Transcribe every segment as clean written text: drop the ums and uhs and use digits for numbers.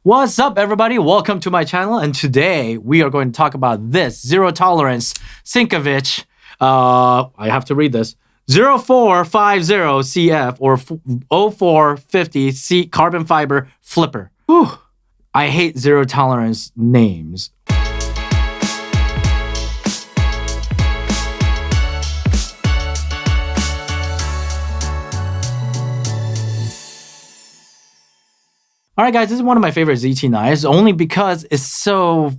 What's up, everybody? Welcome to my channel, and today we are going to talk about this zero tolerance Sinkovich. I have to read this 0450 CF or 0450 C carbon fiber flipper. Whew. I hate zero tolerance names. All right, guys, this is one of my favorite ZT knives, only because it's so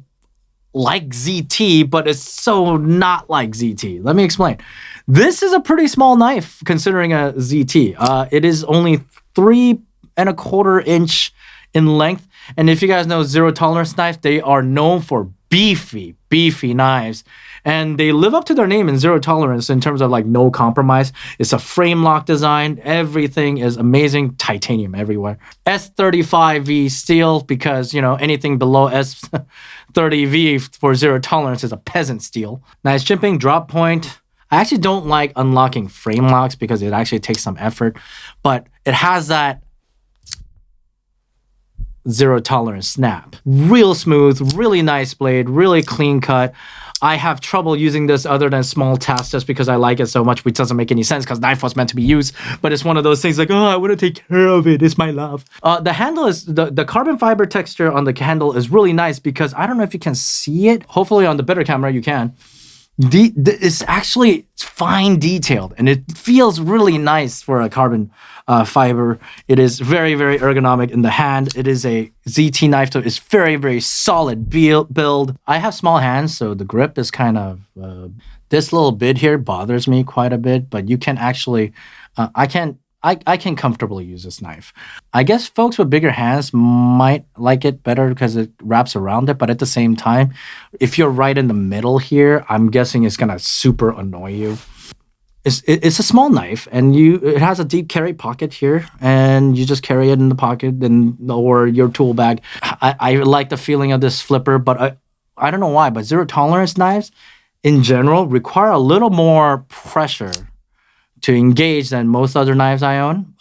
like ZT, but it's so not like ZT. Let me explain. This is a pretty small knife considering a ZT. It is only 3¼ inch in length. And if you guys know zero tolerance knives, they are known for beefy knives. And they live up to their name in zero tolerance in terms of like no compromise. It's a frame lock design. Everything is amazing. Titanium everywhere. S35V steel, because, you know, anything below S30V for zero tolerance is a peasant steel. Nice chipping, drop point. I actually don't like unlocking frame locks because it actually takes some effort, but it has that zero tolerance snap. Real smooth, really nice blade, really clean cut. I have trouble using this other than small tasks just because I like it so much, which doesn't make any sense because knife was meant to be used, but it's one of those things like, oh, I want to take care of it. It's my love. The handle is, the carbon fiber texture on the handle is really nice because I don't know if you can see it. Hopefully on the better camera you can. It's actually fine detailed and it feels really nice for a carbon fiber. It is very ergonomic in the hand. It is a ZT knife, so it's very solid build. I have small hands, so the grip is kind of this little bit here bothers me quite a bit, but you can actually I can comfortably use this knife. I guess folks with bigger hands might like it better because it wraps around it, but at the same time, if you're right in the middle here, I'm guessing it's gonna super annoy you. It's a small knife, and it has a deep carry pocket here, and you just carry it in the pocket or your tool bag. I like the feeling of this flipper, but I don't know why, but zero tolerance knives in general require a little more pressure to engage than most other knives I own.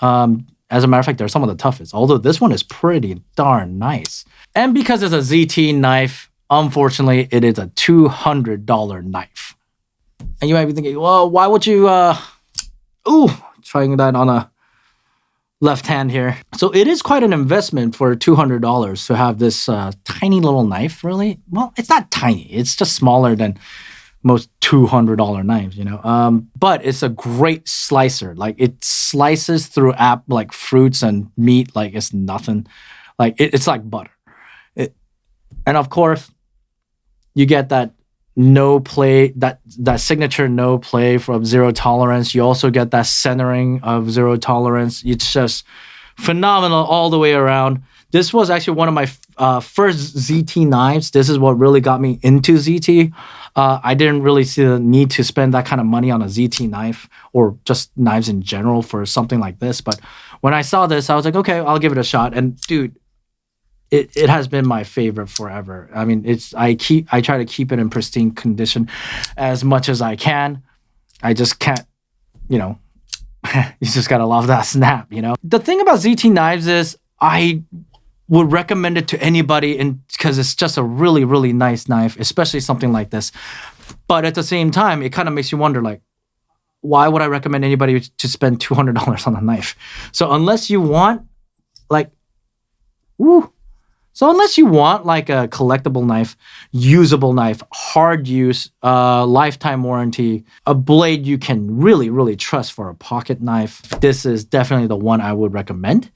As a matter of fact, they're some of the toughest, although this one is pretty darn nice. And because it's a ZT knife, unfortunately, it is a $200 knife. And you might be thinking, well, why would you, trying that on a left hand here. So it is quite an investment for $200 to have this tiny little knife, really. Well, it's not tiny. It's just smaller than most $200 knives, you know. But it's a great slicer. Like, it slices through like fruits and meat like it's nothing. Like, it's like butter. And of course, you get that no play, that signature no play from zero tolerance. You also get that centering of zero tolerance. It's just phenomenal all the way around. This was actually one of my first ZT knives. This is what really got me into ZT. I didn't really see the need to spend that kind of money on a ZT knife or just knives in general for something like this. But when I saw this, I was like, okay, I'll give it a shot. And dude, it has been my favorite forever. I mean, I try to keep it in pristine condition as much as I can. I just can't, you know, you just gotta love that snap, you know. The thing about ZT knives is I would recommend it to anybody because it's just a really nice knife, especially something like this. But at the same time, it kind of makes you wonder, like, why would I recommend anybody to spend $200 on a knife? So unless you want like a collectible knife, usable knife, hard use, lifetime warranty, a blade you can really trust for a pocket knife, this is definitely the one I would recommend.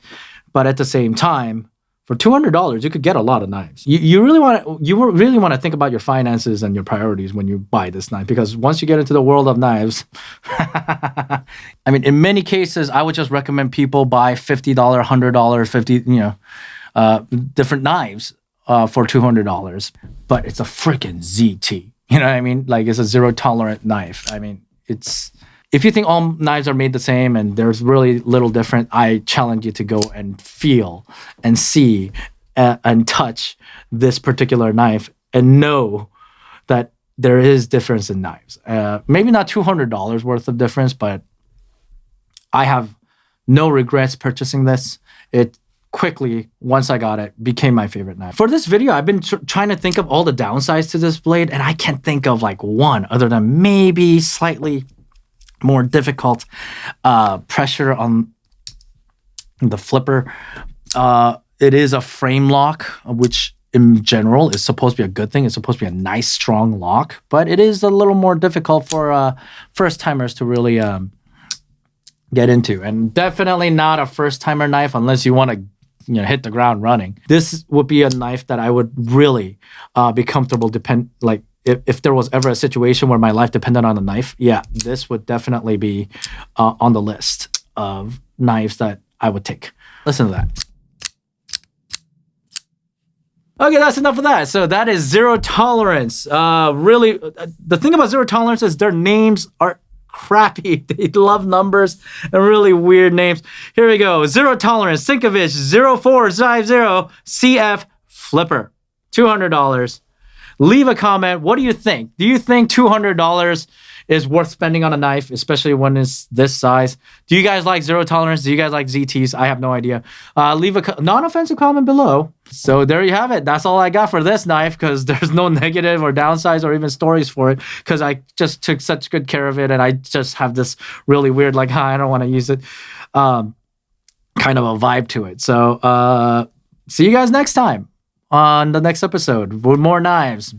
But at the same time, for $200, you could get a lot of knives. You really want to think about your finances and your priorities when you buy this knife, because once you get into the world of knives, I mean, in many cases, I would just recommend people buy $50, $100, different knives for $200. But it's a freaking ZT. You know what I mean? Like, it's a zero tolerant knife. I mean, if you think all knives are made the same and there's really little different, I challenge you to go and feel and see and touch this particular knife and know that there is difference in knives. Maybe not $200 worth of difference, but I have no regrets purchasing this. quickly, once I got it, became my favorite knife. For this video, I've been trying to think of all the downsides to this blade, and I can't think of like one other than maybe slightly more difficult pressure on the flipper. It is a frame lock, which in general is supposed to be a good thing. It's supposed to be a nice, strong lock, but it is a little more difficult for first-timers to really get into, and definitely not a first-timer knife unless you want to hit the ground running. This would be a knife that I would really be comfortable if there was ever a situation where my life depended on a knife. Yeah, this would definitely be on the list of knives that I would take. Listen to that. Okay, that's enough of that. So that is Zero Tolerance. Really, the thing about Zero Tolerance is their names are crappy. They love numbers and really weird names. Here we go. Zero Tolerance, Sinkovich 0450 CF Flipper. $200. Leave a comment. What do you think? Do you think $200 is worth spending on a knife, especially when it's this size? Do you guys like Zero Tolerance? Do you guys like ZTs? I have no idea. Leave a non-offensive comment below. So there you have it. That's all I got for this knife, because there's no negative or downsides or even stories for it, because I just took such good care of it, and I just have this really weird, like, I don't want to use it kind of a vibe to it. So see you guys next time on the next episode with more knives.